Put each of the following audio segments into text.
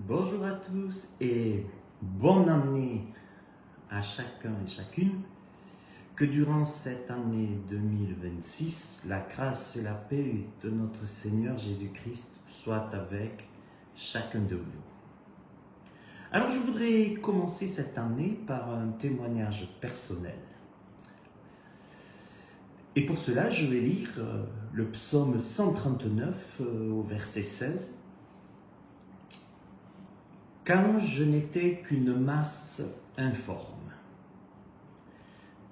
Bonjour à tous et bonne année à chacun et chacune. Que durant cette année 2026, la grâce et la paix de notre Seigneur Jésus-Christ soient avec chacun de vous. Alors je voudrais commencer cette année par un témoignage personnel. Et pour cela, je vais lire le psaume 139 au verset 16. Quand je n'étais qu'une masse informe,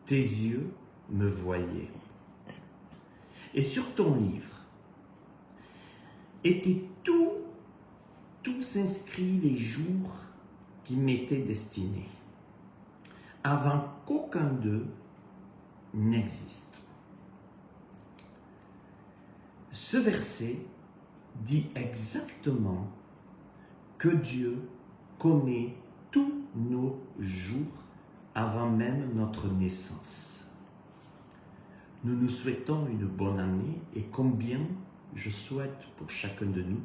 tes yeux me voyaient. Et sur ton livre étaient tous inscrits les jours qui m'étaient destinés, avant qu'aucun d'eux n'existe. Ce verset dit exactement que Dieu connaît tous nos jours avant même notre naissance. Nous nous souhaitons une bonne année et combien je souhaite pour chacun de nous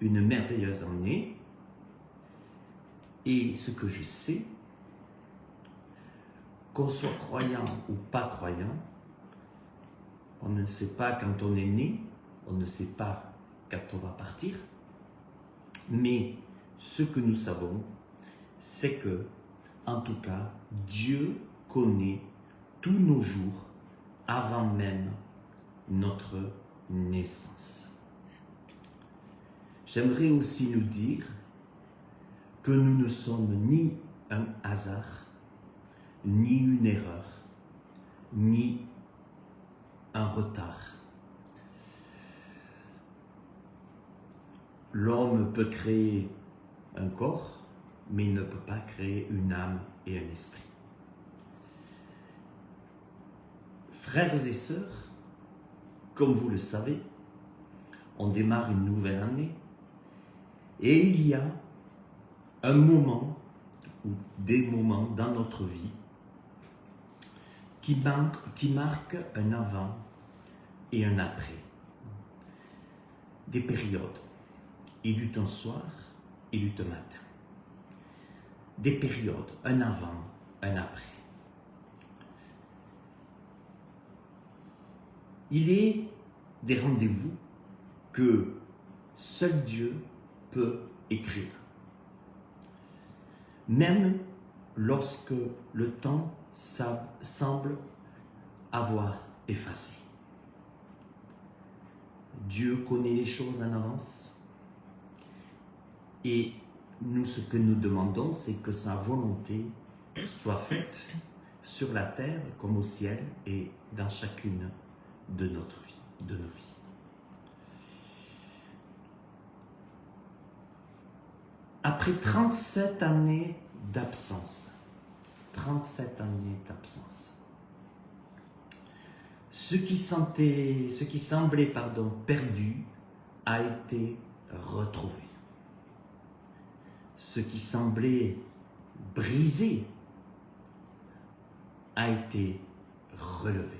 une merveilleuse année. Et ce que je sais, qu'on soit croyant ou pas croyant, on ne sait pas quand on est né, on ne sait pas quand on va partir, mais ce que nous savons, c'est que, en tout cas, Dieu connaît tous nos jours avant même notre naissance. J'aimerais aussi nous dire que nous ne sommes ni un hasard, ni une erreur, ni un retard. L'homme peut créer un corps, mais il ne peut pas créer une âme et un esprit. Frères et sœurs, comme vous le savez, on démarre une nouvelle année et il y a un moment ou des moments dans notre vie qui marquent un avant et un après. Des périodes. Il y eut un soir, il y eut un matin. Des périodes, un avant, un après. Il est des rendez-vous que seul Dieu peut écrire. Même lorsque le temps semble avoir effacé. Dieu connaît les choses en avance. Et nous, ce que nous demandons, c'est que sa volonté soit faite sur la terre comme au ciel et dans chacune de nos vies. Après 37 années d'absence, ce qui semblait perdu a été retrouvé. Ce qui semblait brisé a été relevé.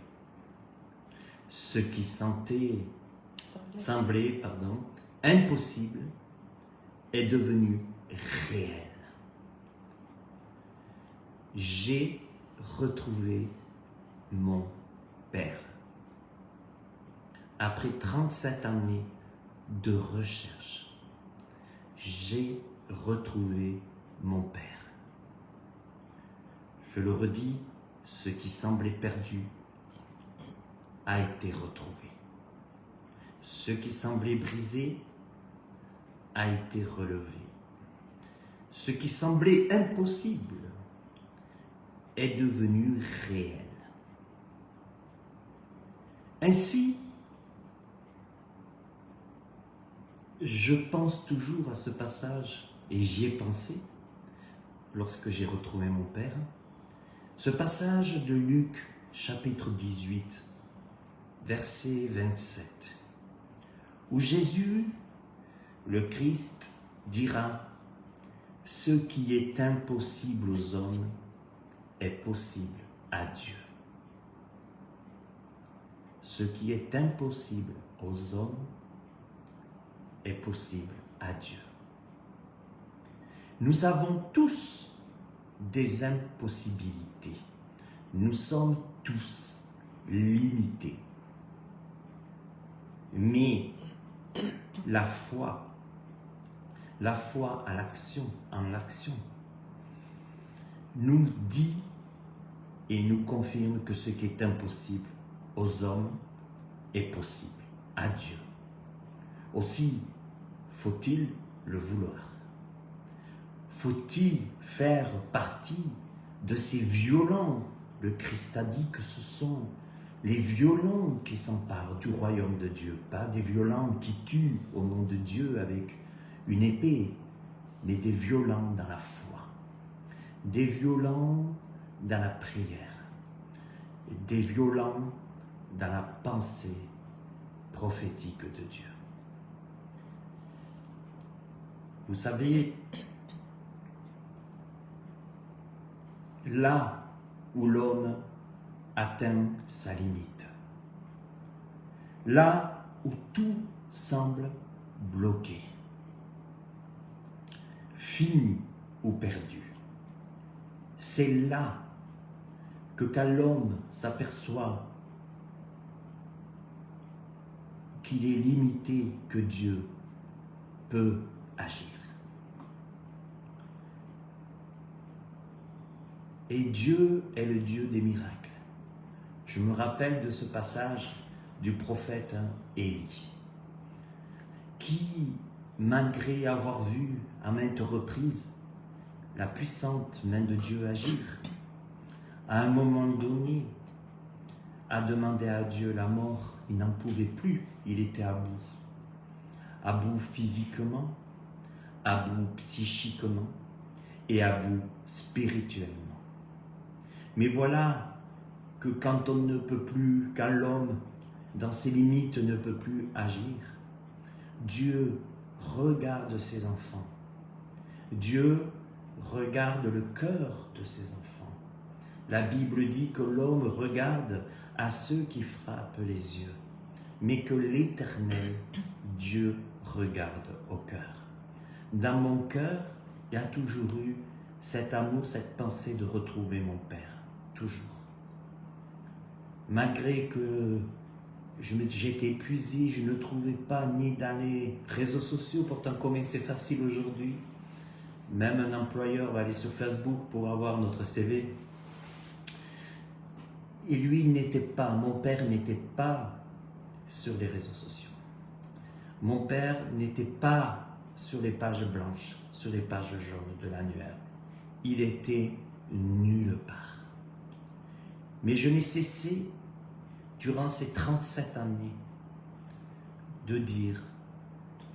Ce qui semblait impossible est devenu réel. J'ai retrouvé mon Père. Après 37 années de recherche, j'ai retrouvé mon Père. Je le redis, ce qui semblait perdu a été retrouvé. Ce qui semblait brisé a été relevé. Ce qui semblait impossible est devenu réel. Ainsi, je pense toujours à ce passage, et j'y ai pensé lorsque j'ai retrouvé mon Père, ce passage de Luc chapitre 18, verset 27, où Jésus, le Christ, dira « Ce qui est impossible aux hommes est possible à Dieu. » Ce qui est impossible aux hommes est possible à Dieu. Nous avons tous des impossibilités. Nous sommes tous limités. Mais la foi à l'action, en l'action, nous dit et nous confirme que ce qui est impossible aux hommes est possible à Dieu. Aussi, faut-il le vouloir? Faut-il faire partie de ces violents? Le Christ a dit que ce sont les violents qui s'emparent du royaume de Dieu, pas des violents qui tuent au nom de Dieu avec une épée, mais des violents dans la foi, des violents dans la prière, des violents dans la pensée prophétique de Dieu. Vous savez, là où l'homme atteint sa limite, là où tout semble bloqué, fini ou perdu, c'est là que quand l'homme s'aperçoit qu'il est limité, que Dieu peut agir. Et Dieu est le Dieu des miracles. Je me rappelle de ce passage du prophète Élie, qui, malgré avoir vu à maintes reprises la puissante main de Dieu agir, à un moment donné, a demandé à Dieu la mort. Il n'en pouvait plus, il était à bout physiquement, à bout psychiquement et à bout spirituellement. Mais voilà que quand on ne peut plus, quand l'homme, dans ses limites, ne peut plus agir, Dieu regarde ses enfants. Dieu regarde le cœur de ses enfants. La Bible dit que l'homme regarde à ceux qui frappent les yeux, mais que l'Éternel, Dieu, regarde au cœur. Dans mon cœur, il y a toujours eu cet amour, cette pensée de retrouver mon Père. Toujours. Malgré que j'étais épuisé, je ne trouvais pas ni dans les réseaux sociaux, pourtant combien c'est facile aujourd'hui. Même un employeur va aller sur Facebook pour avoir notre CV. Et lui, mon père n'était pas sur les réseaux sociaux. Mon père n'était pas sur les pages blanches, sur les pages jaunes de l'annuaire. Il était nulle part. Mais je n'ai cessé, durant ces 37 années, de dire,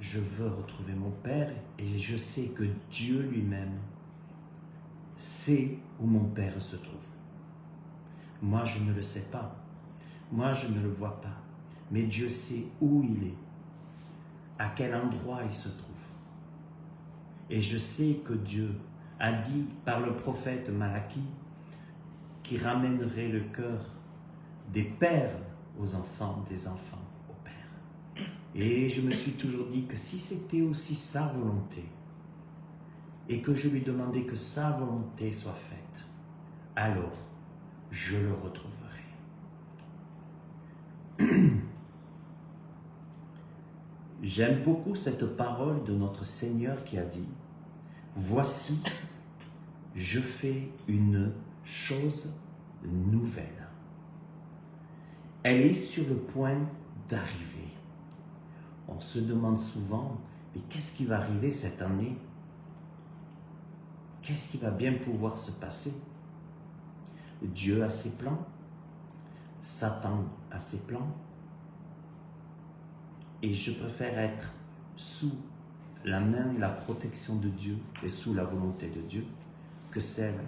je veux retrouver mon Père et je sais que Dieu lui-même sait où mon Père se trouve. Moi, je ne le sais pas. Moi, je ne le vois pas. Mais Dieu sait où il est, à quel endroit il se trouve. Et je sais que Dieu a dit par le prophète Malachie qui ramènerait le cœur des pères aux enfants, des enfants aux pères. Et je me suis toujours dit que si c'était aussi sa volonté, et que je lui demandais que sa volonté soit faite, alors je le retrouverai. J'aime beaucoup cette parole de notre Seigneur qui a dit « Voici, je fais une chose nouvelle. » Elle est sur le point d'arriver. On se demande souvent, mais qu'est-ce qui va arriver cette année? Qu'est-ce qui va bien pouvoir se passer? Dieu a ses plans, Satan a ses plans, et je préfère être sous la main et la protection de Dieu et sous la volonté de Dieu que celle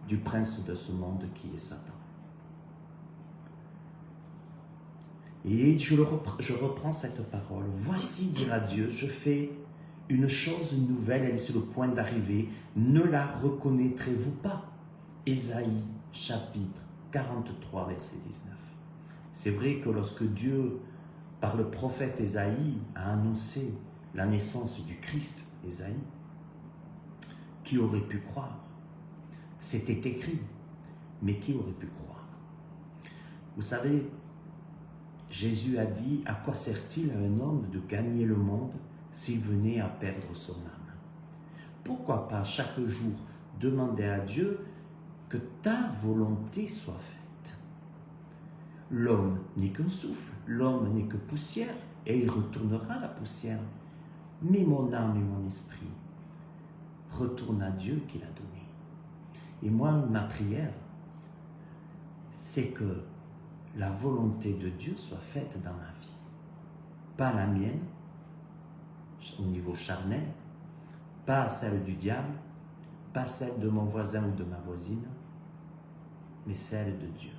du prince de ce monde qui est Satan. Et je reprends cette parole. Voici, dira Dieu, je fais une chose nouvelle, elle est sur le point d'arriver. Ne la reconnaîtrez-vous pas? Ésaïe, chapitre 43, verset 19. C'est vrai que lorsque Dieu, par le prophète Ésaïe, a annoncé la naissance du Christ, Ésaïe, Qui aurait pu croire? C'était écrit, mais qui aurait pu croire? Vous savez, Jésus a dit, à quoi sert-il à un homme de gagner le monde s'il venait à perdre son âme? Pourquoi pas chaque jour demander à Dieu que ta volonté soit faite? L'homme n'est qu'un souffle, l'homme n'est que poussière, et il retournera à la poussière. Mais mon âme et mon esprit retournent à Dieu qui l'a donné. Et moi, ma prière, c'est que la volonté de Dieu soit faite dans ma vie. Pas la mienne, au niveau charnel, pas celle du diable, pas celle de mon voisin ou de ma voisine, mais celle de Dieu.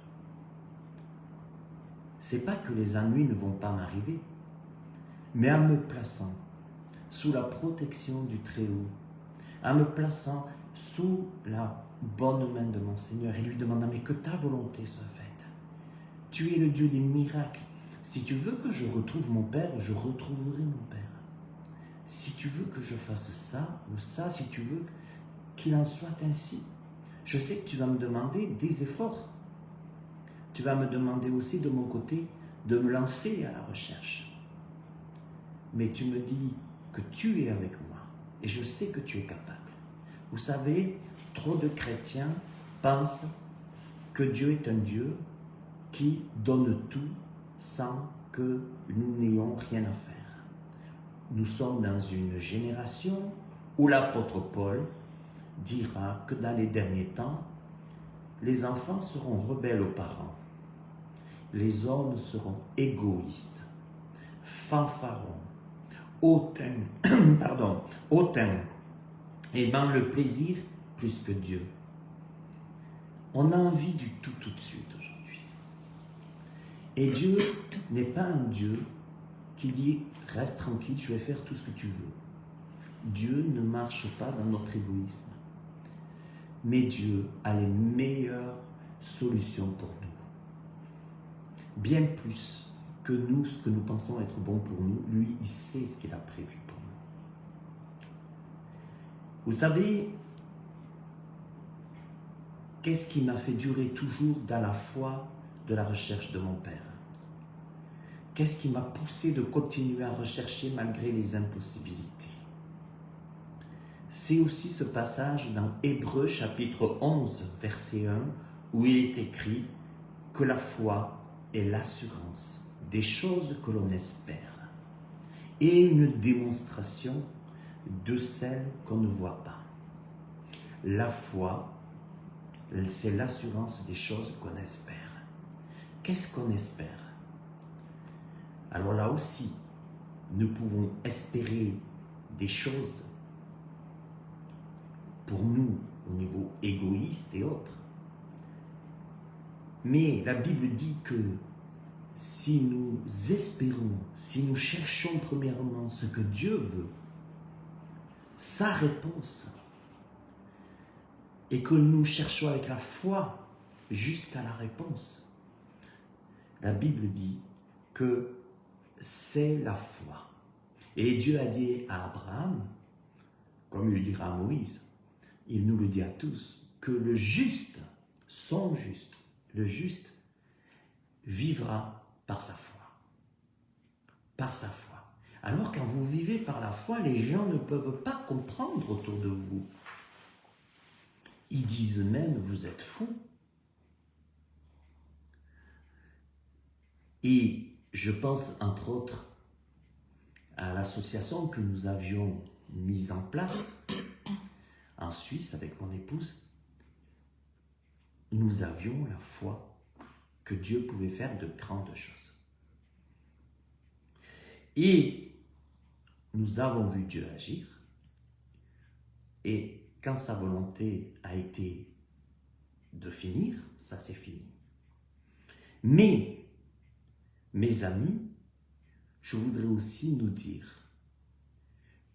C'est pas que les ennuis ne vont pas m'arriver, mais en me plaçant sous la protection du Très-Haut, en me plaçant sous la bonne main de mon Seigneur et lui demandant, mais que ta volonté soit faite. Tu es le Dieu des miracles. Si tu veux que je retrouve mon Père, je retrouverai mon Père. Si tu veux que je fasse ça ou ça, si tu veux qu'il en soit ainsi. Je sais que tu vas me demander des efforts. Tu vas me demander aussi de mon côté de me lancer à la recherche. Mais tu me dis que tu es avec moi et je sais que tu es capable. Vous savez, trop de chrétiens pensent que Dieu est un Dieu qui donne tout sans que nous n'ayons rien à faire. Nous sommes dans une génération où l'apôtre Paul dira que dans les derniers temps, les enfants seront rebelles aux parents, les hommes seront égoïstes, fanfarons, hautains, aimant le plaisir plus que Dieu. On a envie du tout de suite aujourd'hui. Et Dieu n'est pas un Dieu qui dit « reste tranquille, je vais faire tout ce que tu veux ». Dieu ne marche pas dans notre égoïsme. Mais Dieu a les meilleures solutions pour nous. Bien plus que nous, ce que nous pensons être bon pour nous, lui, il sait ce qu'il a prévu pour nous. Vous savez, qu'est-ce qui m'a fait durer toujours dans la foi de la recherche de mon Père? Qu'est-ce qui m'a poussé de continuer à rechercher malgré les impossibilités? C'est aussi ce passage dans Hébreux chapitre 11, verset 1, où il est écrit que la foi est l'assurance des choses que l'on espère et une démonstration de celles qu'on ne voit pas. La foi, c'est l'assurance des choses qu'on espère. Qu'est-ce qu'on espère? Alors là aussi, nous pouvons espérer des choses pour nous au niveau égoïste et autres. Mais la Bible dit que si nous espérons, si nous cherchons premièrement ce que Dieu veut, sa réponse, et que nous cherchons avec la foi jusqu'à la réponse, la Bible dit que c'est la foi. Et Dieu a dit à Abraham, comme il le dira à Moïse, il nous le dit à tous, que le juste, le juste vivra par sa foi. Par sa foi. Alors quand vous vivez par la foi, les gens ne peuvent pas comprendre autour de vous. Ils disent même, vous êtes fous. Et je pense entre autres à l'association que nous avions mise en place en Suisse avec mon épouse. Nous avions la foi que Dieu pouvait faire de grandes choses. Et nous avons vu Dieu agir. Et quand sa volonté a été de finir, ça s'est fini. Mais, mes amis, je voudrais aussi nous dire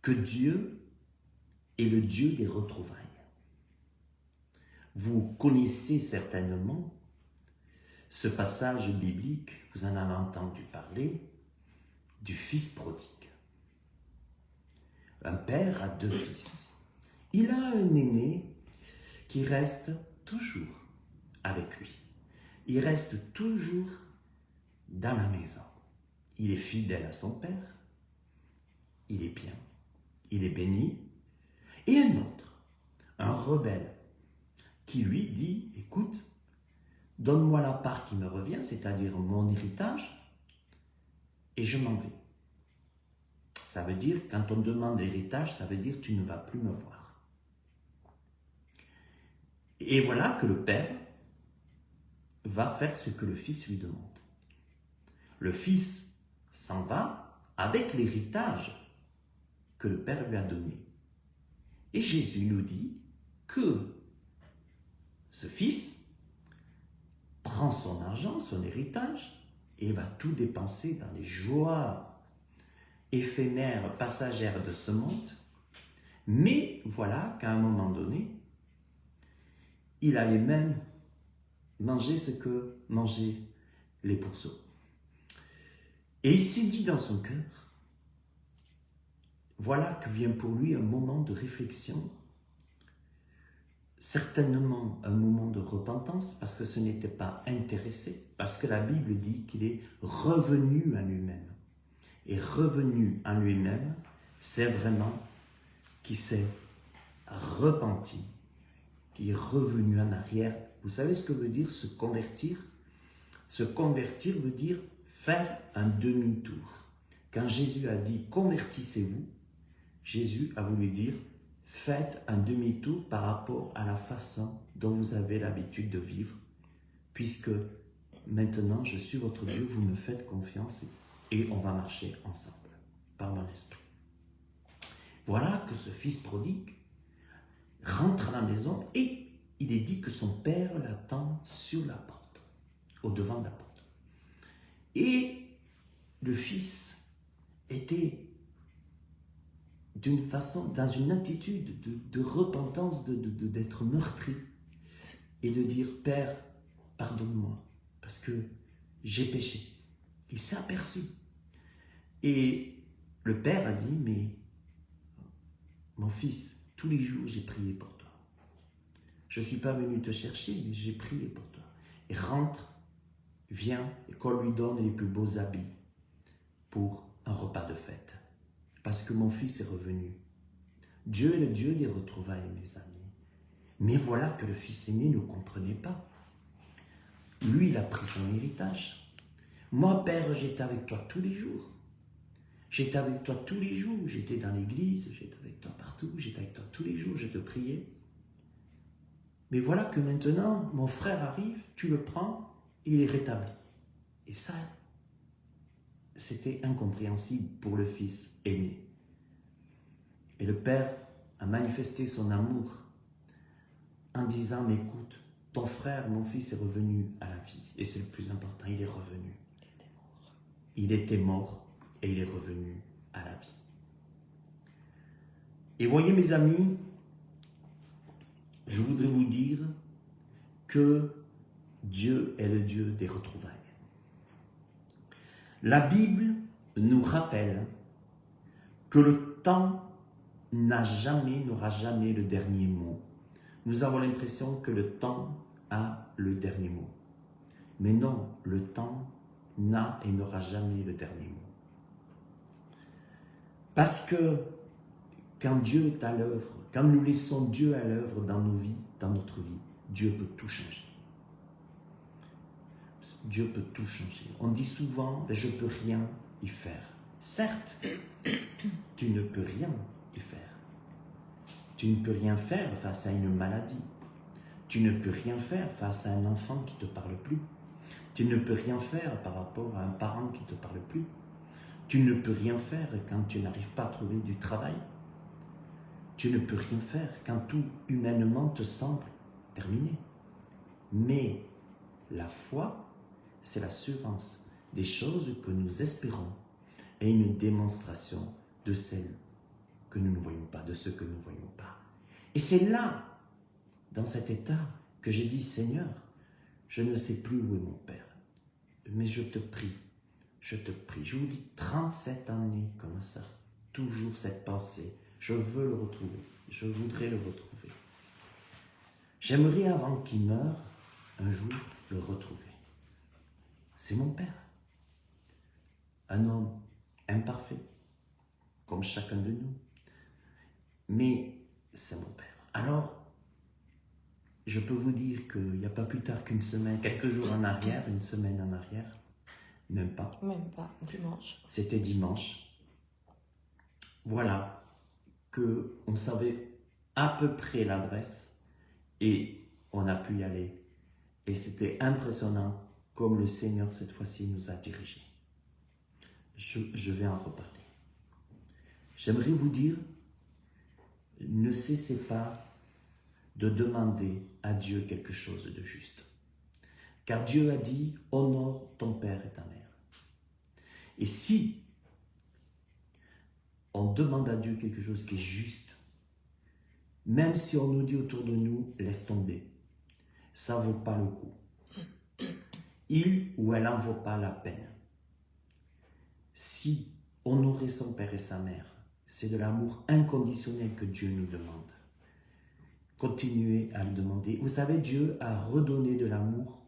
que Dieu est le Dieu des retrouvailles. Vous connaissez certainement ce passage biblique, vous en avez entendu parler, du fils prodigue. Un père a deux fils. il a un aîné qui reste toujours avec lui. Il reste toujours dans la maison. Il est fidèle à son père, il est bien, il est béni. Et un autre, un rebelle, qui lui dit, écoute, donne-moi la part qui me revient, c'est-à-dire mon héritage, et je m'en vais. Ça veut dire, quand on demande l'héritage, ça veut dire tu ne vas plus me voir. Et voilà que le père va faire ce que le fils lui demande. Le fils s'en va avec l'héritage que le père lui a donné. Et Jésus nous dit que ce fils prend son argent, son héritage, et va tout dépenser dans les joies éphémères, passagères de ce monde. Mais voilà qu'à un moment donné, il allait même manger ce que mangeaient les pourceaux. Et il s'est dit dans son cœur, voilà que vient pour lui un moment de réflexion, certainement un moment de repentance, parce que ce n'était pas intéressé, parce que la Bible dit qu'il est revenu à lui-même. Et revenu à lui-même, c'est vraiment qu'il s'est repenti, qui est revenu en arrière. Vous savez ce que veut dire se convertir? Se convertir veut dire faire un demi-tour. Quand Jésus a dit « convertissez-vous », Jésus a voulu dire « faites un demi-tour par rapport à la façon dont vous avez l'habitude de vivre, puisque maintenant je suis votre Dieu, vous me faites confiance et on va marcher ensemble par mon esprit. » Voilà que ce fils prodigue rentre à la maison et il est dit que son père l'attend sur la porte, au devant de la porte. Et le fils était d'une façon, dans une attitude de repentance, d'être meurtri et de dire « Père, pardonne-moi, parce que j'ai péché. » Il s'est aperçu. Et le père a dit « Mais mon fils, tous les jours j'ai prié pour toi. Je ne suis pas venu te chercher, mais j'ai prié pour toi. Et rentre, viens, et qu'on lui donne les plus beaux habits pour un repas de fête. Parce que mon fils est revenu. Dieu est le Dieu des retrouvailles, mes amis. Mais voilà que le fils aîné ne comprenait pas. Lui, il a pris son héritage. Moi, père, j'étais avec toi tous les jours. J'étais avec toi tous les jours. J'étais dans l'église, j'étais avec toi partout. J'étais avec toi tous les jours, je te priais. Mais voilà que maintenant, mon frère arrive, tu le prends, il est rétabli. Et ça, c'était incompréhensible pour le fils aîné. Et le père a manifesté son amour en disant, mais écoute, ton frère, mon fils est revenu à la vie. Et c'est le plus important, il est revenu. Il était mort et il est revenu à la vie. Et voyez mes amis, je voudrais vous dire que Dieu est le Dieu des retrouvailles. La Bible nous rappelle que le temps n'aura jamais le dernier mot. Nous avons l'impression que le temps a le dernier mot. Mais non, le temps n'a et n'aura jamais le dernier mot. Parce que quand Dieu est à l'œuvre, quand nous laissons Dieu à l'œuvre dans nos vies, dans notre vie, Dieu peut tout changer. Dieu peut tout changer. On dit souvent, je ne peux rien y faire. Certes, tu ne peux rien y faire. Tu ne peux rien faire face à une maladie. Tu ne peux rien faire face à un enfant qui ne te parle plus. Tu ne peux rien faire par rapport à un parent qui ne te parle plus. Tu ne peux rien faire quand tu n'arrives pas à trouver du travail. Tu ne peux rien faire quand tout humainement te semble terminé. Mais la foi, c'est l'assurance des choses que nous espérons et une démonstration de celles que nous ne voyons pas, de ce que nous ne voyons pas. Et c'est là, dans cet état, que j'ai dit, Seigneur, je ne sais plus où est mon Père, mais je te prie. Je vous dis, 37 années comme ça, toujours cette pensée, je veux le retrouver, je voudrais le retrouver. J'aimerais, avant qu'il meure, un jour, le retrouver. C'est mon père. Un homme imparfait, comme chacun de nous. Mais c'est mon père. Alors, je peux vous dire qu'il n'y a pas plus tard qu'une semaine, quelques jours en arrière, une semaine en arrière, même pas. Même pas, dimanche. C'était dimanche. Voilà, qu'on savait à peu près l'adresse et on a pu y aller. Et c'était impressionnant comme le Seigneur, cette fois-ci, nous a dirigés. Je vais en reparler. J'aimerais vous dire, ne cessez pas de demander à Dieu quelque chose de juste. Car Dieu a dit, honore ton père et ta mère. Et si on demande à Dieu quelque chose qui est juste, même si on nous dit autour de nous, laisse tomber, ça ne vaut pas le coup. Il ou elle n'en vaut pas la peine. Si honorer son père et sa mère, c'est de l'amour inconditionnel que Dieu nous demande, continuez à le demander. Vous savez, Dieu a redonné de l'amour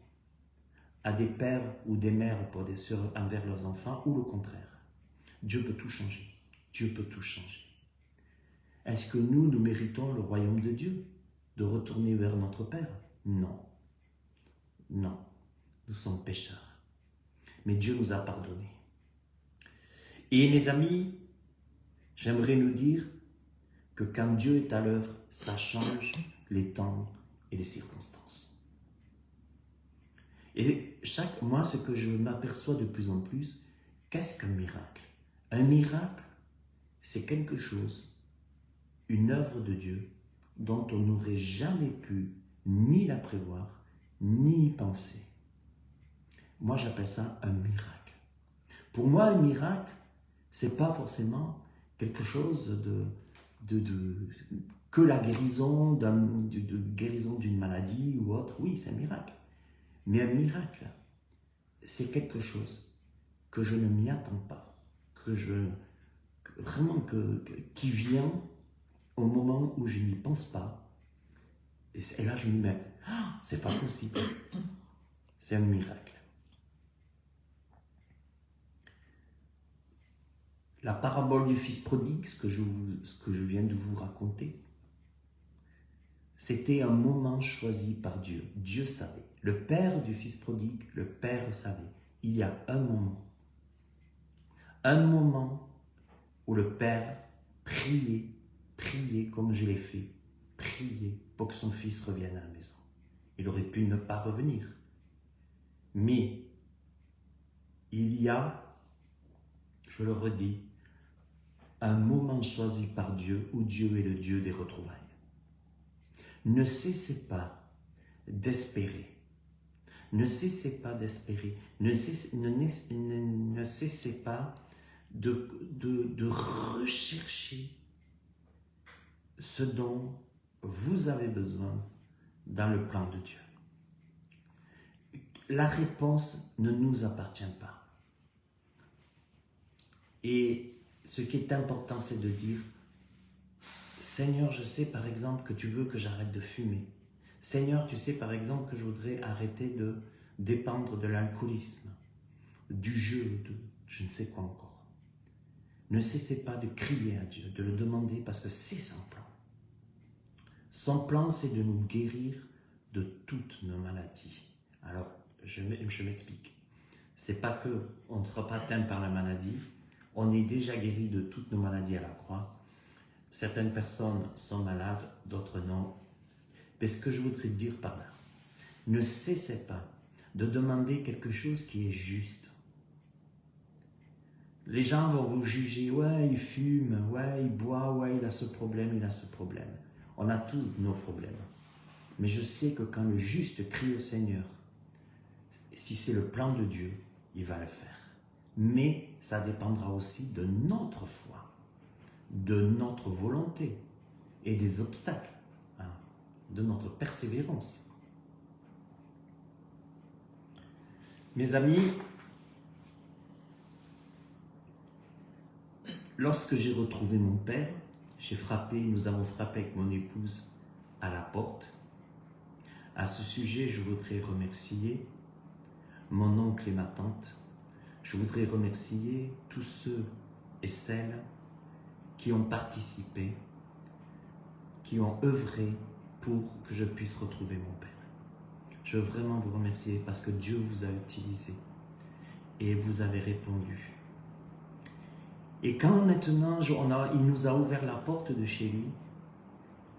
à des pères ou des mères pour des sœurs envers leurs enfants, ou le contraire. Dieu peut tout changer. Dieu peut tout changer. Est-ce que nous méritons le royaume de Dieu, de retourner vers notre Père? Non. Non. Nous sommes pécheurs. Mais Dieu nous a pardonnés. Et mes amis, j'aimerais nous dire que quand Dieu est à l'œuvre, ça change les temps et les circonstances. Et chaque mois, ce que je m'aperçois de plus en plus, qu'est-ce qu'un miracle? Un miracle, c'est quelque chose, une œuvre de Dieu, dont on n'aurait jamais pu ni la prévoir, ni y penser. Moi, j'appelle ça un miracle. Pour moi, un miracle, c'est pas forcément quelque chose que la guérison guérison d'une maladie ou autre. Oui, c'est un miracle. Mais un miracle, c'est quelque chose que je ne m'y attends pas, qui vient au moment où je n'y pense pas. Et là, je me dis, mais c'est pas possible. C'est un miracle. La parabole du fils prodigue, ce que je viens de vous raconter, c'était un moment choisi par Dieu. Dieu savait. Le père du fils prodigue, le père savait. Il y a un moment où le père priait comme je l'ai fait, priait pour que son fils revienne à la maison. Il aurait pu ne pas revenir. Mais il y a, je le redis, un moment choisi par Dieu où Dieu est le Dieu des retrouvailles. Ne cessez pas d'espérer. Ne cessez pas d'espérer. Ne cessez pas de rechercher ce dont vous avez besoin dans le plan de Dieu. La réponse ne nous appartient pas. Et ce qui est important, c'est de dire, Seigneur, je sais par exemple que tu veux que j'arrête de fumer. Seigneur, tu sais par exemple que je voudrais arrêter de dépendre de l'alcoolisme, du jeu, de je ne sais quoi encore. Ne cessez pas de crier à Dieu, de le demander parce que c'est son plan. Son plan, c'est de nous guérir de toutes nos maladies. Alors, je m'explique. C'est pas qu'on ne sera pas atteint par la maladie, on est déjà guéri de toutes nos maladies à la croix. Certaines personnes sont malades, d'autres non. Mais ce que je voudrais dire par là, ne cessez pas de demander quelque chose qui est juste. Les gens vont vous juger, ouais, il fume, ouais, il boit, ouais, il a ce problème, il a ce problème. On a tous nos problèmes. Mais je sais que quand le juste crie au Seigneur, si c'est le plan de Dieu, il va le faire. Mais ça dépendra aussi de notre foi, de notre volonté et des obstacles, de notre persévérance. Mes amis, lorsque j'ai retrouvé mon père, Nous avons frappé avec mon épouse à la porte. À ce sujet, je voudrais remercier mon oncle et ma tante. Je voudrais remercier tous ceux et celles qui ont participé, qui ont œuvré pour que je puisse retrouver mon père. Je veux vraiment vous remercier parce que Dieu vous a utilisé et vous avez répondu. Et quand maintenant il nous a ouvert la porte de chez lui,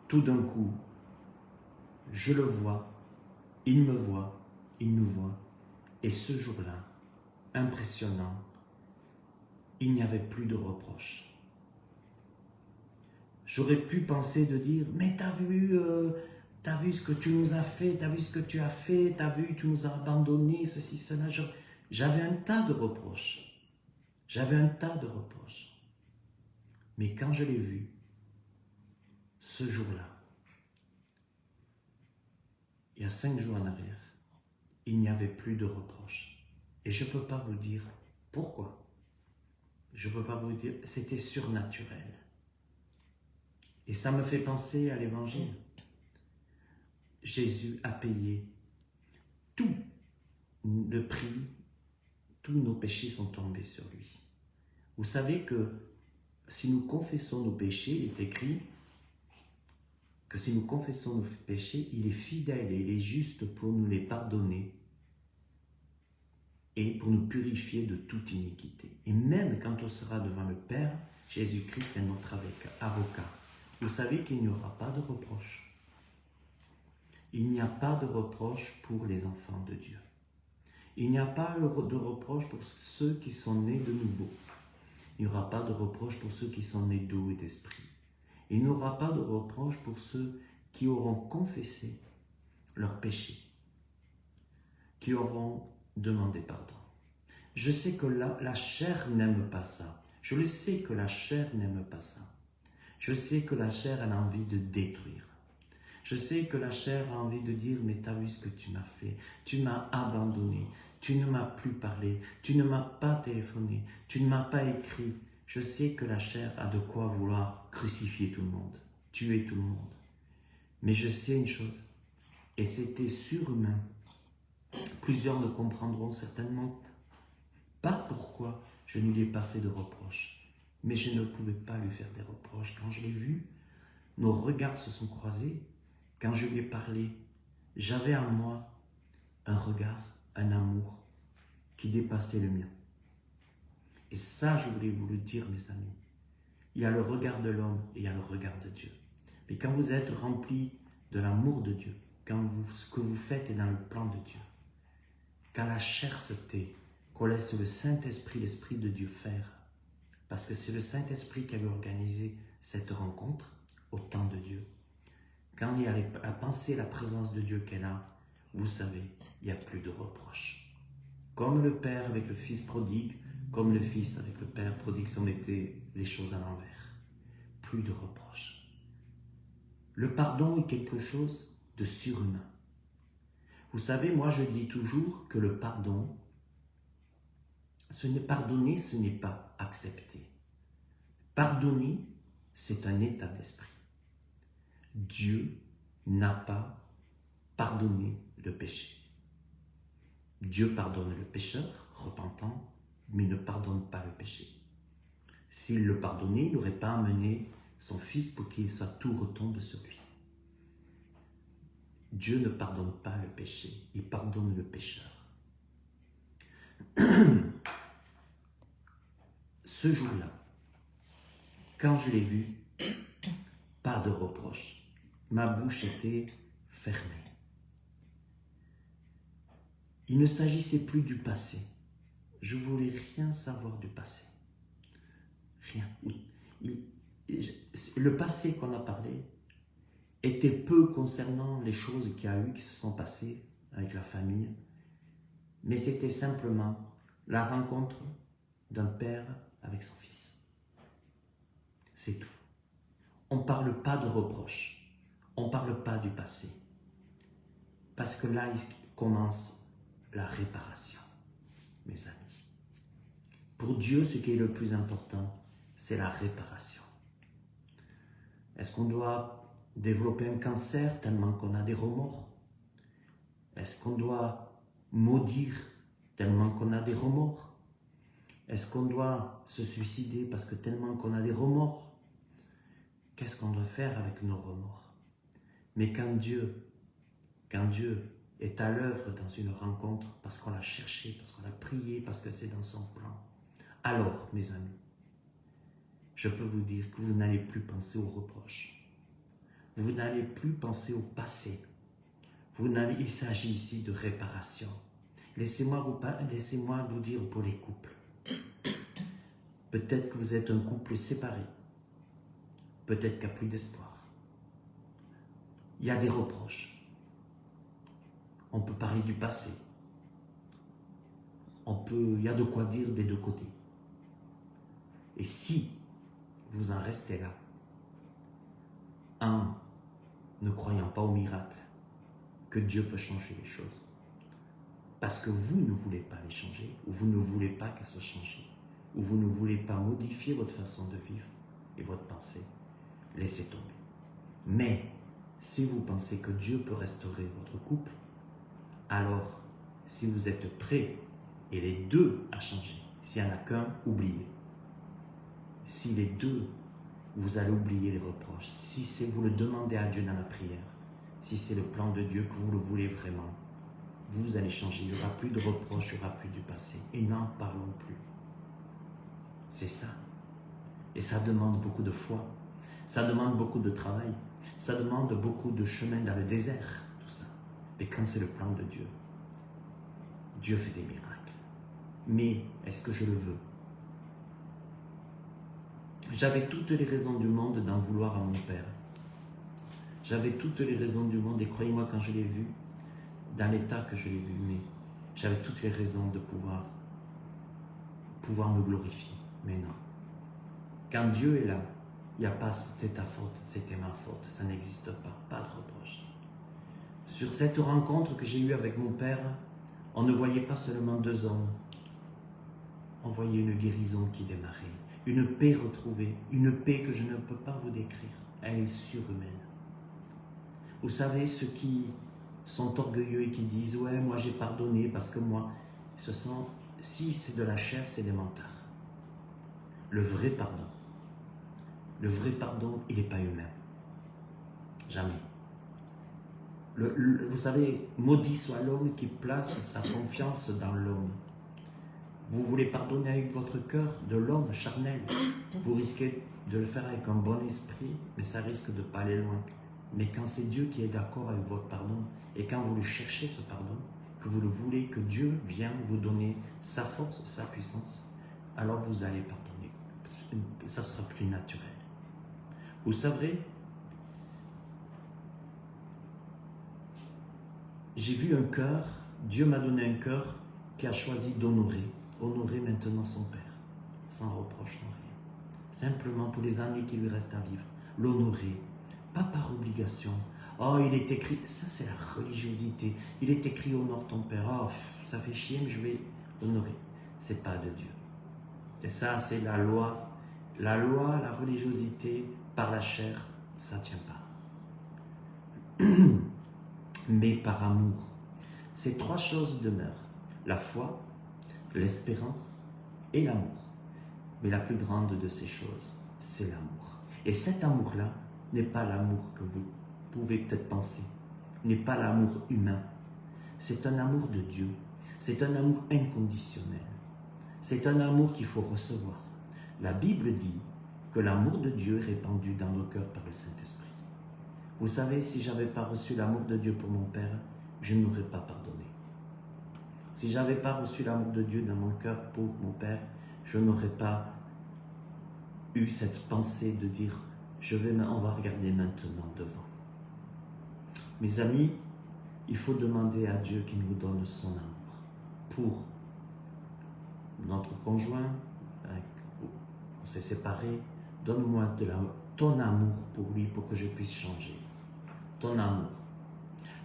tout d'un coup, je le vois, il me voit, il nous voit. Et ce jour-là, impressionnant, il n'y avait plus de reproches. J'aurais pu penser de dire, mais t'as vu ce que tu nous as fait, t'as vu ce que tu as fait, t'as vu, tu nous as abandonnés, ceci, cela. J'avais un tas de reproches. J'avais un tas de reproches. Mais quand je l'ai vu, ce jour-là, il y a 5 jours en arrière, il n'y avait plus de reproches. Et je ne peux pas vous dire pourquoi. Je ne peux pas vous dire, c'était surnaturel. Et ça me fait penser à l'évangile. Jésus a payé tout le prix, tous nos péchés sont tombés sur lui. Vous savez que si nous confessons nos péchés, il est écrit que si nous confessons nos péchés, il est fidèle et il est juste pour nous les pardonner et pour nous purifier de toute iniquité. Et même quand on sera devant le Père, Jésus-Christ est notre avocat. Vous savez qu'il n'y aura pas de reproche. Il n'y a pas de reproche pour les enfants de Dieu. Il n'y a pas de reproche pour ceux qui sont nés de nouveau. Il n'y aura pas de reproche pour ceux qui sont nés d'eau et d'esprit. Il n'y aura pas de reproche pour ceux qui auront confessé leurs péchés, qui auront demandé pardon. Je sais que la chair n'aime pas ça. Je le sais que la chair n'aime pas ça. Je sais que la chair a envie de détruire. Je sais que la chair a envie de dire, mais tu as vu ce que tu m'as fait. Tu m'as abandonné. Tu ne m'as plus parlé. Tu ne m'as pas téléphoné. Tu ne m'as pas écrit. Je sais que la chair a de quoi vouloir crucifier tout le monde, tuer tout le monde. Mais je sais une chose, et c'était surhumain. Plusieurs ne comprendront certainement pas pourquoi je ne lui ai pas fait de reproches. Mais je ne pouvais pas lui faire des reproches. Quand je l'ai vu, nos regards se sont croisés. Quand je lui ai parlé, j'avais en moi un regard, un amour qui dépassait le mien. Et ça, je voulais vous le dire, mes amis. Il y a le regard de l'homme et il y a le regard de Dieu. Mais quand vous êtes rempli de l'amour de Dieu, ce que vous faites est dans le plan de Dieu, quand la chair se tait, qu'on laisse le Saint-Esprit, l'Esprit de Dieu faire, parce que c'est le Saint-Esprit qui avait organisé cette rencontre au temps de Dieu. Quand il y a la pensée, la présence de Dieu qu'elle a, vous savez, il n'y a plus de reproches. Comme le Père avec le Fils prodigue, comme le Fils avec le Père prodigue, si on mettait les choses à l'envers. Plus de reproches. Le pardon est quelque chose de surhumain. Vous savez, moi je dis toujours que le pardon, pardonner, ce n'est pas accepter. Pardonner, c'est un état d'esprit. Dieu n'a pas pardonné le péché. Dieu pardonne le pécheur repentant, mais ne pardonne pas le péché. S'il le pardonnait, il n'aurait pas amené son Fils pour qu'il soit tout retombe sur lui. Dieu ne pardonne pas le péché, il pardonne le pécheur. Ce jour-là, quand je l'ai vu, pas de reproche. Ma bouche était fermée. Il ne s'agissait plus du passé. Je ne voulais rien savoir du passé. Rien. Le passé qu'on a parlé était peu concernant les choses qui se sont passées avec la famille, mais c'était simplement la rencontre d'un père avec son fils. C'est tout. On ne parle pas de reproches, on ne parle pas du passé, parce que là, il commence la réparation, mes amis. Pour Dieu, ce qui est le plus important, c'est la réparation. Est-ce qu'on doit développer un cancer tellement qu'on a des remords? Est-ce qu'on doit maudire tellement qu'on a des remords? Est-ce qu'on doit se suicider parce que tellement qu'on a des remords? Qu'est-ce qu'on doit faire avec nos remords? Mais quand Dieu est à l'œuvre dans une rencontre, parce qu'on l'a cherché, parce qu'on l'a prié, parce que c'est dans son plan, alors, mes amis, je peux vous dire que vous n'allez plus penser aux reproches. Vous n'allez plus penser au passé. Il s'agit ici de réparation. Laissez-moi vous dire pour les couples. Peut-être que vous êtes un couple séparé. Peut-être qu'il n'y a plus d'espoir. Il y a des reproches. On peut parler du passé. Il y a de quoi dire des deux côtés. Et si vous en restez là, en ne croyant pas au miracle, que Dieu peut changer les choses, parce que vous ne voulez pas les changer, ou vous ne voulez pas qu'elles soient changées, ou vous ne voulez pas modifier votre façon de vivre et votre pensée, laissez tomber. Mais si vous pensez que Dieu peut restaurer votre couple, alors si vous êtes prêts, et les deux à changer, s'il n'y en a qu'un, oubliez. Si les deux, vous allez oublier les reproches, si c'est vous le demandez à Dieu dans la prière, si c'est le plan de Dieu, que vous le voulez vraiment, vous allez changer. Il n'y aura plus de reproches, il n'y aura plus du passé. Et n'en parlons plus. C'est ça. Et ça demande beaucoup de foi. Ça demande beaucoup de travail. Ça demande beaucoup de chemin dans le désert, tout ça. Mais quand c'est le plan de Dieu, Dieu fait des miracles. Mais est-ce que je le veux? J'avais toutes les raisons du monde d'en vouloir à mon père. J'avais toutes les raisons du monde, et croyez-moi, quand je l'ai vu, dans l'état que je l'ai vu, mais j'avais toutes les raisons de pouvoir me glorifier. Mais non. Quand Dieu est là, il n'y a pas c'était ta faute, c'était ma faute, ça n'existe pas, pas de reproche. Sur cette rencontre que j'ai eue avec mon père, on ne voyait pas seulement deux hommes, on voyait une guérison qui démarrait, une paix retrouvée, une paix que je ne peux pas vous décrire, elle est surhumaine. Vous savez, ceux qui sont orgueilleux et qui disent « Ouais, moi j'ai pardonné parce que moi… » Si c'est de la chair, c'est des menteurs. Le vrai pardon, il n'est pas humain. Jamais. Vous savez, maudit soit l'homme qui place sa confiance dans l'homme. Vous voulez pardonner avec votre cœur de l'homme charnel. Vous risquez de le faire avec un bon esprit, mais ça risque de ne pas aller loin. Mais quand c'est Dieu qui est d'accord avec votre pardon, et quand vous le cherchez ce pardon, que vous le voulez, que Dieu vient vous donner sa force, sa puissance, alors vous allez pardonner. Ça sera plus naturel. Vous savez, j'ai vu un cœur, Dieu m'a donné un cœur qui a choisi honorer maintenant son Père, sans reproche, sans rien. Simplement pour les années qui lui restent à vivre, l'honorer, pas par obligation. Oh, il est écrit, ça c'est la religiosité, il est écrit honore ton Père, oh, ça fait chier, mais je vais honorer. C'est pas de Dieu. Et ça, c'est la loi, la religiosité par la chair, ça ne tient pas. Mais par amour. Ces trois choses demeurent, la foi, l'espérance et l'amour. Mais la plus grande de ces choses, c'est l'amour. Et cet amour-là n'est pas l'amour que vous pouvez peut-être penser, n'est pas l'amour humain. C'est un amour de Dieu. C'est un amour inconditionnel. C'est un amour qu'il faut recevoir. La Bible dit que l'amour de Dieu est répandu dans nos cœurs par le Saint-Esprit. Vous savez, si je n'avais pas reçu l'amour de Dieu pour mon Père, je n'aurais pas pardonné. Si je n'avais pas reçu l'amour de Dieu dans mon cœur pour mon Père, je n'aurais pas eu cette pensée de dire on va regarder maintenant devant. Mes amis, il faut demander à Dieu qu'il nous donne son amour pour notre conjoint. On s'est séparés. Donne-moi ton amour pour lui, pour que je puisse changer. Ton amour.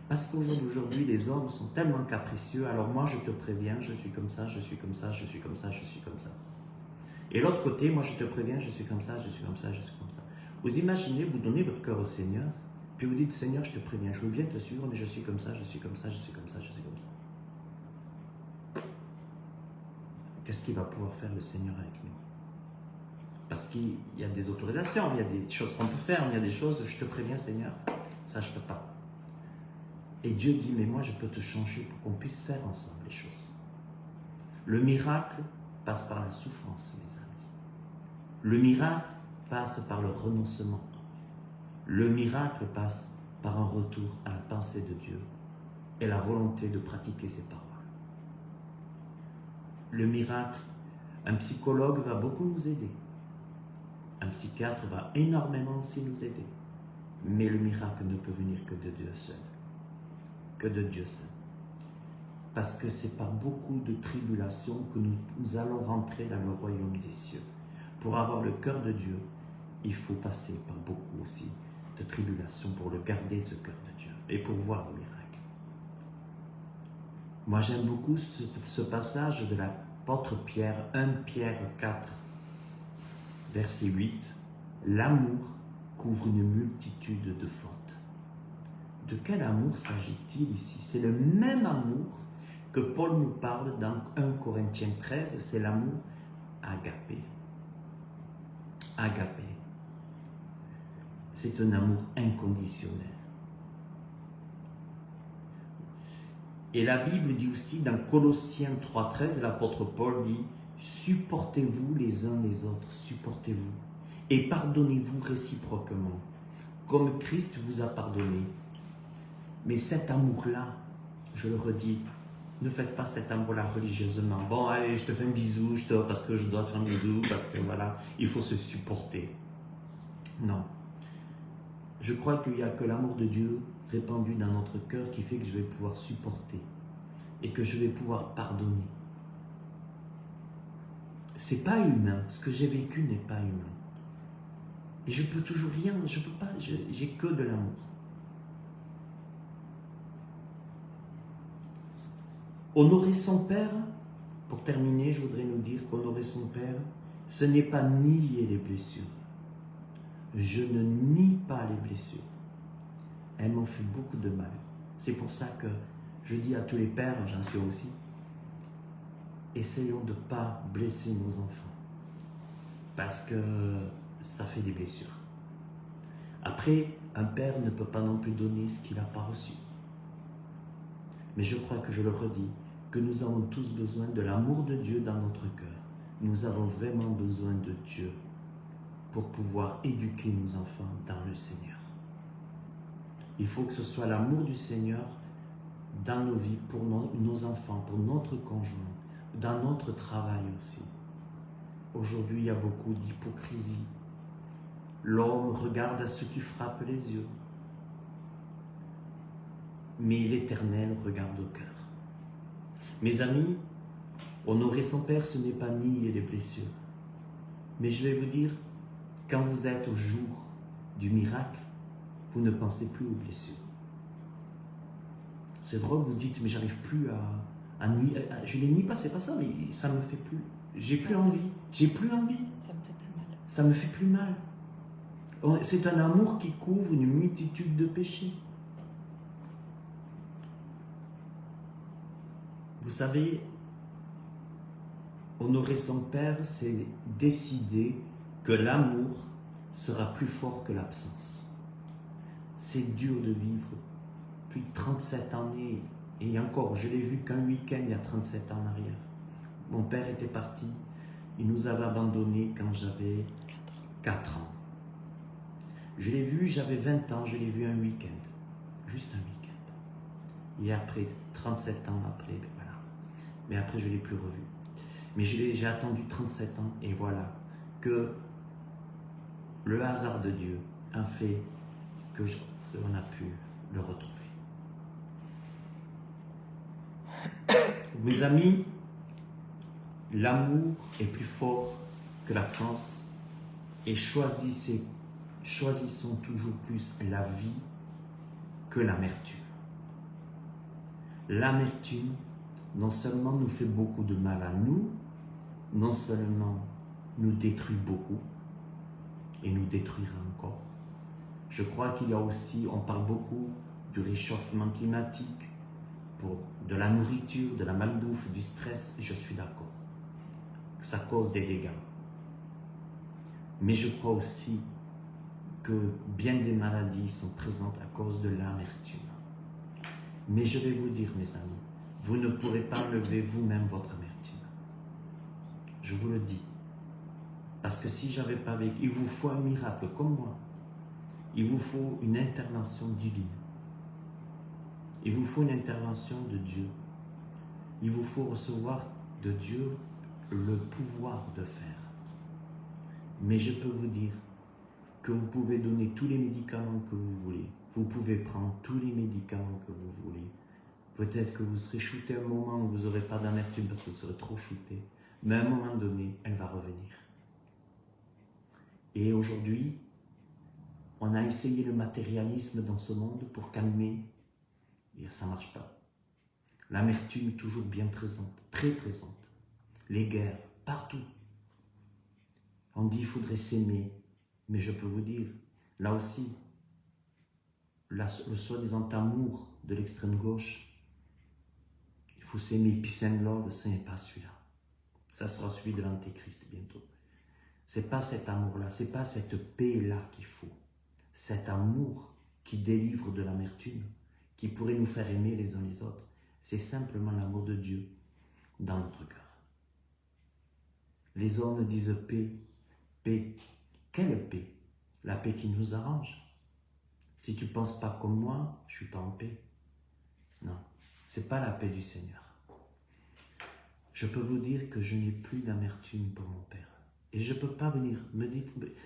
Parce qu'aujourd'hui, les hommes sont tellement capricieux. Alors moi, je te préviens, je suis comme ça, je suis comme ça, je suis comme ça, je suis comme ça. Et l'autre côté, moi, je te préviens, je suis comme ça, je suis comme ça, je suis comme ça. Vous imaginez, vous donnez votre cœur au Seigneur, puis vous dites, Seigneur, je te préviens, je veux bien te suivre, mais je suis comme ça, je suis comme ça, je suis comme ça, je suis comme ça. Qu'est-ce qu'il va pouvoir faire le Seigneur avec nous? Parce qu'il y a des autorisations, il y a des choses qu'on peut faire, il y a des choses, je te préviens, Seigneur, ça je ne peux pas. Et Dieu dit, mais moi je peux te changer pour qu'on puisse faire ensemble les choses. Le miracle passe par la souffrance, mes amis. Le miracle passe par le renoncement. Le miracle passe par un retour à la pensée de Dieu et la volonté de pratiquer ses paroles. Le miracle, un psychologue va beaucoup nous aider. Un psychiatre va énormément aussi nous aider. Mais le miracle ne peut venir que de Dieu seul. Que de Dieu seul. Parce que c'est par beaucoup de tribulations que nous allons rentrer dans le royaume des cieux. Pour avoir le cœur de Dieu, il faut passer par beaucoup aussi de tribulations pour le garder, ce cœur de Dieu, et pour voir le miracle. Moi, j'aime beaucoup ce passage de l'apôtre Pierre, 1 Pierre 4, verset 8. L'amour couvre une multitude de fautes. De quel amour s'agit-il ici? C'est le même amour que Paul nous parle dans 1 Corinthiens 13, c'est l'amour agapé. Agapé. C'est un amour inconditionnel. Et la Bible dit aussi dans Colossiens 3,13, l'apôtre Paul dit « Supportez-vous les uns les autres, supportez-vous, et pardonnez-vous réciproquement, comme Christ vous a pardonné. » Mais cet amour-là, je le redis, ne faites pas cet amour-là religieusement. Bon, allez, je te fais un bisou, parce que je dois te faire un bisou, parce que voilà, il faut se supporter. Non. Je crois qu'il n'y a que l'amour de Dieu répandu dans notre cœur qui fait que je vais pouvoir supporter et que je vais pouvoir pardonner. C'est pas humain. Ce que j'ai vécu n'est pas humain. Et je peux toujours rien, je peux pas, j'ai que de l'amour. Honorer son Père, pour terminer, je voudrais nous dire qu'honorer son Père, ce n'est pas nier les blessures. Je ne nie pas les blessures. Elles m'ont fait beaucoup de mal. C'est pour ça que je dis à tous les pères, j'en suis aussi, essayons de ne pas blesser nos enfants. Parce que ça fait des blessures. Après, un père ne peut pas non plus donner ce qu'il n'a pas reçu. Mais je crois que je le redis, que nous avons tous besoin de l'amour de Dieu dans notre cœur. Nous avons vraiment besoin de Dieu pour pouvoir éduquer nos enfants dans le Seigneur. Il faut que ce soit l'amour du Seigneur dans nos vies, pour nos enfants, pour notre conjoint, dans notre travail aussi. Aujourd'hui, il y a beaucoup d'hypocrisie. L'homme regarde à ce qui frappe les yeux. Mais l'Éternel regarde au cœur. Mes amis, honorer son Père, ce n'est pas nier les blessures. Mais je vais vous dire, quand vous êtes au jour du miracle, vous ne pensez plus aux blessures. C'est drôle, vous dites, mais j'arrive plus à nier. Je ne les nie pas, c'est pas ça, mais ça me fait plus. J'ai plus envie. J'ai plus envie. Ça me fait plus mal. Ça me fait plus mal. C'est un amour qui couvre une multitude de péchés. Vous savez, honorer son Père, c'est décider que l'amour sera plus fort que l'absence. C'est dur de vivre plus de 37 années, et encore, je l'ai vu qu'un week-end il y a 37 ans en arrière. Mon père était parti, il nous avait abandonnés quand j'avais 4 ans. Je l'ai vu, j'avais 20 ans, je l'ai vu un week-end, juste un week-end. Et après, 37 ans après, ben voilà. Mais après, je ne l'ai plus revu. Mais j'ai attendu 37 ans, et voilà, que le hasard de Dieu a fait qu'on a pu le retrouver. Mes amis, l'amour est plus fort que l'absence, et choisissons toujours plus la vie que l'amertume. L'amertume, non seulement nous fait beaucoup de mal à nous, non seulement nous détruit beaucoup, et nous détruira encore. Je crois qu'il y a aussi, on parle beaucoup du réchauffement climatique, pour de la nourriture, de la malbouffe, du stress, je suis d'accord. Ça cause des dégâts. Mais je crois aussi que bien des maladies sont présentes à cause de l'amertume. Mais je vais vous dire, mes amis, vous ne pourrez pas enlever vous-même votre amertume. Je vous le dis. Parce que si j'avais pas vécu, il vous faut un miracle comme moi. Il vous faut une intervention divine. Il vous faut une intervention de Dieu. Il vous faut recevoir de Dieu le pouvoir de faire. Mais je peux vous dire que vous pouvez donner tous les médicaments que vous voulez. Vous pouvez prendre tous les médicaments que vous voulez. Peut-être que vous serez shooté à un moment où vous n'aurez pas d'amertume parce que vous serez trop shooté. Mais à un moment donné, elle va revenir. Et aujourd'hui, on a essayé le matérialisme dans ce monde pour calmer. Et ça ne marche pas. L'amertume est toujours bien présente, très présente. Les guerres, partout. On dit qu'il faudrait s'aimer. Mais je peux vous dire, là aussi, le soi-disant amour de l'extrême gauche, il faut s'aimer, peace and love, ce n'est pas celui-là. Ça sera celui de l'Antéchrist bientôt. Ce n'est pas cet amour-là, ce n'est pas cette paix-là qu'il faut. Cet amour qui délivre de l'amertume, qui pourrait nous faire aimer les uns les autres, c'est simplement l'amour de Dieu dans notre cœur. Les hommes disent paix, paix. Quelle paix? La paix qui nous arrange. Si tu ne penses pas comme moi, je ne suis pas en paix. Non, ce n'est pas la paix du Seigneur. Je peux vous dire que je n'ai plus d'amertume pour mon Père. Et je ne peux pas venir,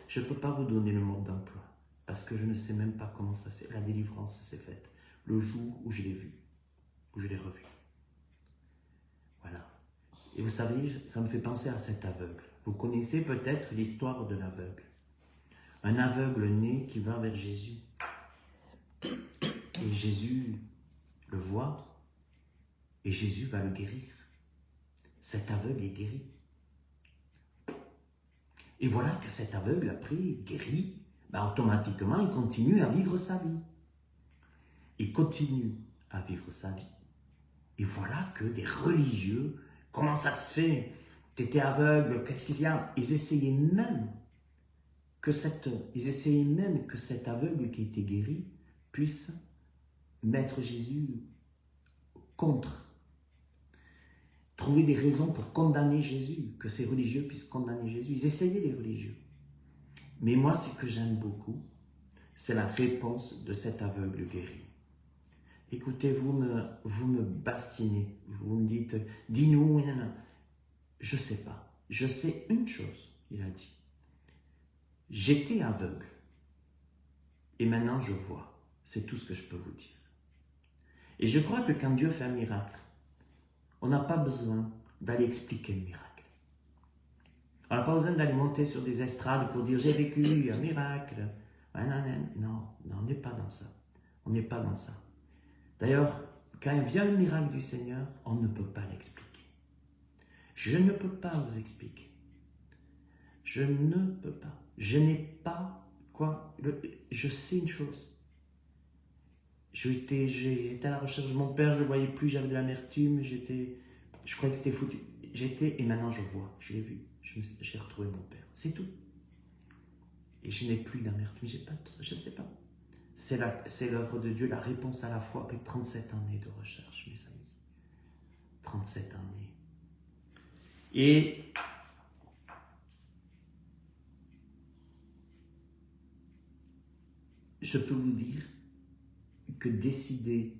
je ne peux pas vous donner le mode d'emploi, parce que je ne sais même pas comment la délivrance s'est faite, le jour où je l'ai vu, où je l'ai revu. Voilà. Et vous savez, ça me fait penser à cet aveugle. Vous connaissez peut-être l'histoire de l'aveugle. Un aveugle né qui va vers Jésus. Et Jésus le voit, et Jésus va le guérir. Cet aveugle est guéri. Et voilà que cet aveugle, après, guéri, automatiquement, il continue à vivre sa vie. Il continue à vivre sa vie. Et voilà que des religieux, comment ça se fait? Tu étais aveugle, qu'est-ce qu'il y a? Ils essayaient même que cet aveugle qui était guéri puisse mettre Jésus contre. Trouver des raisons pour condamner Jésus, que ces religieux puissent condamner Jésus. Ils essayaient, les religieux. Mais moi, ce que j'aime beaucoup, c'est la réponse de cet aveugle guéri. Écoutez, vous me bassinez, vous me dites, dis-nous, je ne sais pas. Je sais une chose, il a dit. J'étais aveugle et maintenant je vois. C'est tout ce que je peux vous dire. Et je crois que quand Dieu fait un miracle, on n'a pas besoin d'aller expliquer le miracle. On n'a pas besoin d'aller monter sur des estrades pour dire j'ai vécu un miracle. Non, on n'est pas dans ça. On n'est pas dans ça. D'ailleurs, quand vient le miracle du Seigneur, on ne peut pas l'expliquer. Je ne peux pas vous expliquer. Je ne peux pas. Je n'ai pas quoi. Je sais une chose. J'étais à la recherche de mon père, je ne le voyais plus, j'avais de l'amertume, je croyais que c'était foutu. Et maintenant je vois, je l'ai vu, j'ai retrouvé mon père. C'est tout. Et je n'ai plus d'amertume, j'ai pas de tout ça, je ne sais pas. C'est l'œuvre de Dieu, la réponse à la foi après 37 années de recherche, mes amis. 37 années. Et je peux vous dire que décider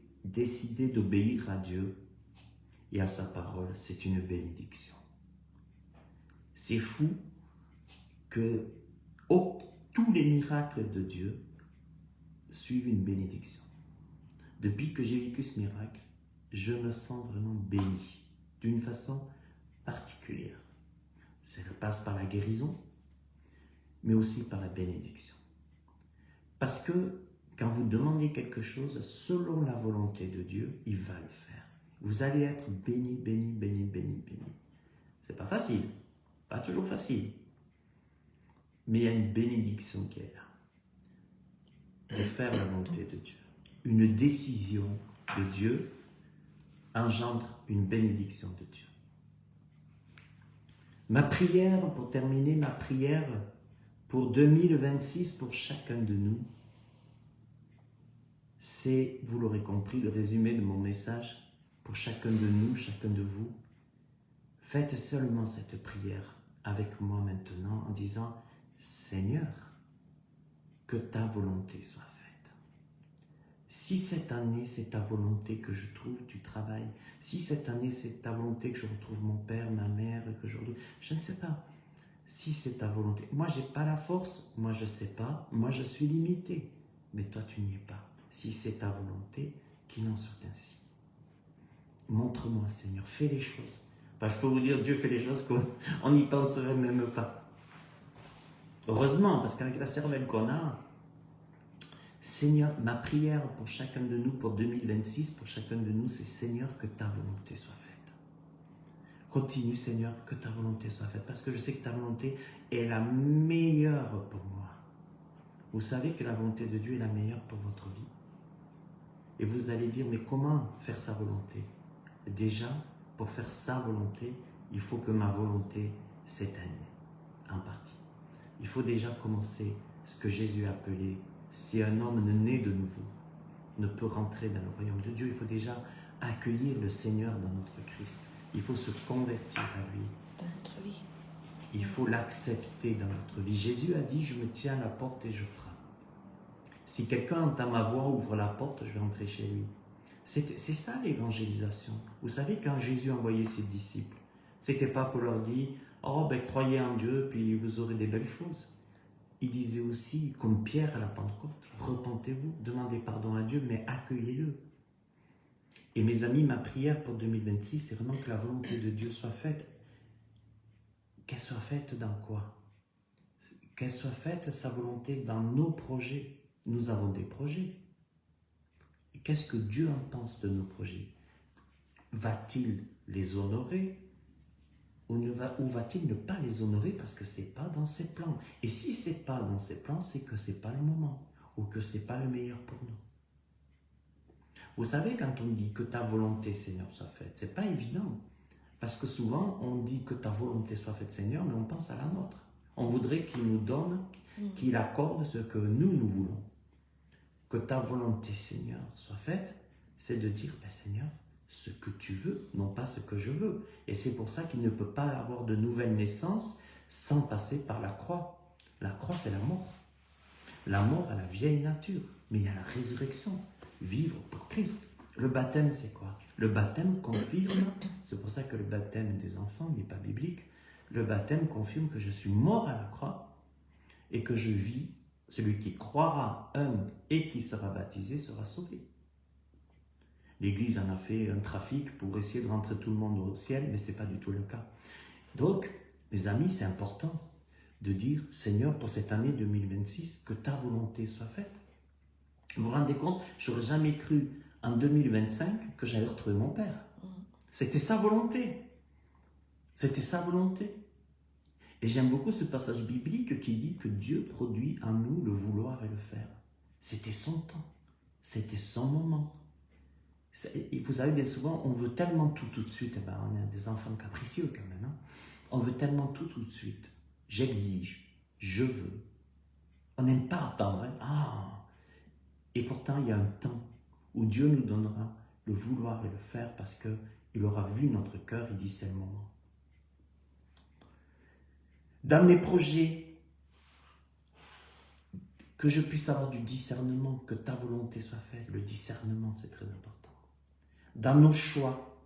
d'obéir à Dieu et à sa parole, c'est une bénédiction. C'est fou que tous les miracles de Dieu suivent une bénédiction. Depuis que j'ai vécu ce miracle, je me sens vraiment béni d'une façon particulière. Ça passe par la guérison, mais aussi par la bénédiction. Parce que quand vous demandez quelque chose selon la volonté de Dieu, il va le faire. Vous allez être béni, béni, béni, béni, béni. C'est pas facile, pas toujours facile. Mais il y a une bénédiction qui est là, de faire la volonté de Dieu. Une décision de Dieu engendre une bénédiction de Dieu. Ma prière, pour terminer, ma prière pour 2026, pour chacun de nous, c'est, vous l'aurez compris, le résumé de mon message, pour chacun de nous, chacun de vous. Faites seulement cette prière avec moi maintenant en disant « Seigneur, que ta volonté soit faite. Si cette année, c'est ta volonté que je trouve du travail, si cette année, c'est ta volonté que je retrouve mon père, ma mère, que je ne sais pas. Si c'est ta volonté. Moi, je n'ai pas la force, moi, je ne sais pas, moi, je suis limité. Mais toi, tu n'y es pas. Si c'est ta volonté, qu'il en soit ainsi. Montre-moi, Seigneur, fais les choses. Enfin, je peux vous dire, Dieu fait les choses qu'on n'y penserait même pas. Heureusement, parce qu'avec la cervelle qu'on a, Seigneur, ma prière pour chacun de nous, pour 2026, pour chacun de nous, c'est Seigneur, que ta volonté soit faite. Continue, Seigneur, que ta volonté soit faite, parce que je sais que ta volonté est la meilleure pour moi. Vous savez que la volonté de Dieu est la meilleure pour votre vie. Et vous allez dire, mais comment faire sa volonté? Déjà, pour faire sa volonté, il faut que ma volonté s'éteigne, en partie. Il faut déjà commencer ce que Jésus a appelé, si un homme ne naît de nouveau, ne peut rentrer dans le royaume de Dieu, il faut déjà accueillir le Seigneur dans notre Christ. Il faut se convertir à lui. Dans notre vie. Il faut l'accepter dans notre vie. Jésus a dit, je me tiens à la porte et je frappe. Si quelqu'un entend ma voix, ouvre la porte, je vais entrer chez lui. C'est ça l'évangélisation. Vous savez, quand Jésus envoyait ses disciples, c'était pas pour leur dire, oh ben croyez en Dieu, puis vous aurez des belles choses. Il disait aussi, comme Pierre à la Pentecôte, repentez-vous, demandez pardon à Dieu, mais accueillez-le. Et mes amis, ma prière pour 2026, c'est vraiment que la volonté de Dieu soit faite. Qu'elle soit faite dans quoi? Qu'elle soit faite, sa volonté, dans nos projets. Nous avons des projets. Qu'est-ce que Dieu en pense de nos projets? Va-t-il les honorer? Ou va-t-il ne pas les honorer parce que ce n'est pas dans ses plans? Et si ce n'est pas dans ses plans, c'est que ce n'est pas le moment, ou que ce n'est pas le meilleur pour nous. Vous savez, quand on dit que ta volonté, Seigneur, soit faite, ce n'est pas évident. Parce que souvent, on dit que ta volonté soit faite, Seigneur, mais on pense à la nôtre. On voudrait qu'il nous donne, qu'il accorde ce que nous voulons. Que ta volonté, Seigneur, soit faite, c'est de dire, ben, Seigneur, ce que tu veux, non pas ce que je veux. Et c'est pour ça qu'il ne peut pas avoir de nouvelle naissance sans passer par la croix. La croix, c'est la mort. La mort à la vieille nature. Mais il y a la résurrection. Vivre pour Christ. Le baptême, c'est quoi? Le baptême confirme, c'est pour ça que le baptême des enfants n'est pas biblique, le baptême confirme que je suis mort à la croix et que je vis. Celui qui croira et qui sera baptisé sera sauvé. L'Église en a fait un trafic pour essayer de rentrer tout le monde au ciel, mais ce n'est pas du tout le cas. Donc, mes amis, c'est important de dire, Seigneur, pour cette année 2026, que ta volonté soit faite. Vous vous rendez compte, je n'aurais jamais cru en 2025 que j'allais retrouver mon père. C'était sa volonté. C'était sa volonté. Et j'aime beaucoup ce passage biblique qui dit que Dieu produit en nous le vouloir et le faire. C'était son temps. C'était son moment. Et vous savez, bien souvent, on veut tellement tout de suite. Eh ben, on est des enfants capricieux quand même. Hein? On veut tellement tout de suite. J'exige. Je veux. On n'aime pas attendre. Hein? Ah. Et pourtant, il y a un temps où Dieu nous donnera le vouloir et le faire parce qu'il aura vu notre cœur, il dit c'est le moment. Dans mes projets, que je puisse avoir du discernement, que ta volonté soit faite. Le discernement, c'est très important. Dans nos choix,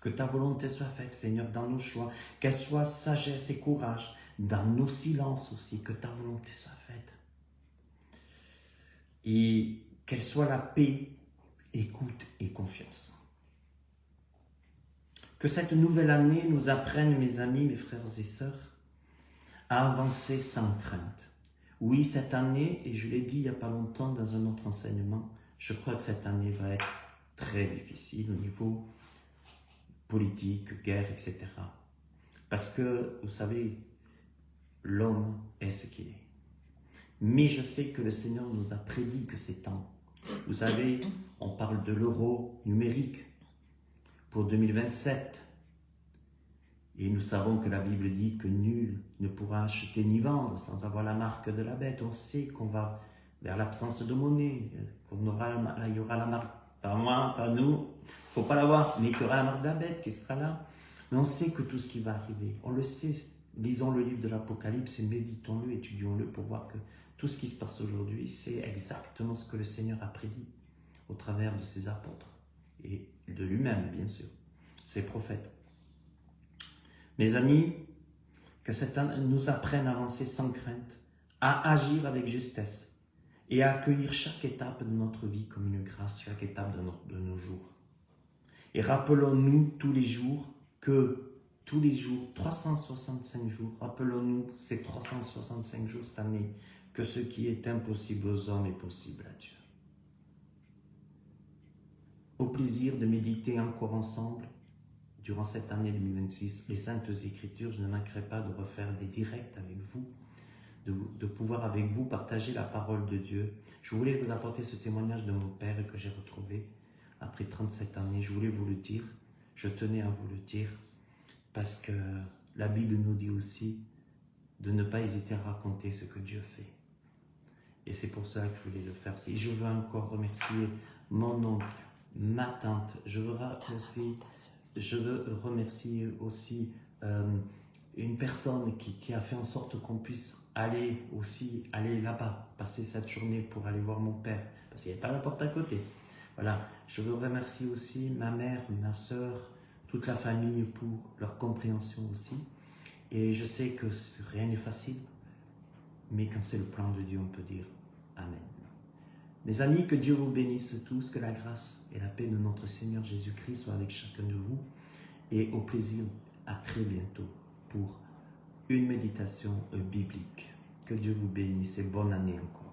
que ta volonté soit faite, Seigneur, dans nos choix, qu'elle soit sagesse et courage. Dans nos silences aussi, que ta volonté soit faite. Et qu'elle soit la paix, écoute et confiance. Que cette nouvelle année nous apprenne, mes amis, mes frères et sœurs, à avancer sans crainte. Oui, cette année, et je l'ai dit il n'y a pas longtemps dans un autre enseignement, je crois que cette année va être très difficile au niveau politique, guerre, etc. Parce que, vous savez, l'homme est ce qu'il est. Mais je sais que le Seigneur nous a prédit que c'est temps. Vous savez, on parle de l'euro numérique pour 2027. Et nous savons que la Bible dit que nul ne pourra acheter ni vendre sans avoir la marque de la bête. On sait qu'on va vers l'absence de monnaie, il y aura la marque, pas moi, pas nous, il ne faut pas l'avoir, mais qu'il y aura la marque de la bête qui sera là. Mais on sait que tout ce qui va arriver, on le sait. Lisons le livre de l'Apocalypse et méditons-le, étudions-le pour voir que tout ce qui se passe aujourd'hui, c'est exactement ce que le Seigneur a prédit au travers de ses apôtres et de lui-même, bien sûr, ses prophètes. Mes amis, que cette année nous apprenne à avancer sans crainte, à agir avec justesse et à accueillir chaque étape de notre vie comme une grâce, chaque étape de nos jours. Et rappelons-nous tous les jours, 365 jours, rappelons-nous ces 365 jours cette année, que ce qui est impossible aux hommes est possible à Dieu. Au plaisir de méditer encore ensemble, durant cette année 2026, les Saintes Écritures, je ne manquerai pas de refaire des directs avec vous, de pouvoir avec vous partager la parole de Dieu. Je voulais vous apporter ce témoignage de mon père que j'ai retrouvé après 37 années. Je voulais vous le dire, je tenais à vous le dire, parce que la Bible nous dit aussi de ne pas hésiter à raconter ce que Dieu fait. Et c'est pour ça que je voulais le faire. Et je veux encore remercier mon oncle, ma tante. Je veux remercier aussi une personne qui a fait en sorte qu'on puisse aller là-bas, passer cette journée pour aller voir mon père, parce qu'il n'y avait pas la porte à côté. Voilà, je veux remercier aussi ma mère, ma soeur, toute la famille pour leur compréhension aussi. Et je sais que rien n'est facile, mais quand c'est le plan de Dieu, on peut dire Amen. Mes amis, que Dieu vous bénisse tous, que la grâce et la paix de notre Seigneur Jésus-Christ soient avec chacun de vous, et au plaisir à très bientôt pour une méditation biblique. Que Dieu vous bénisse et bonne année encore.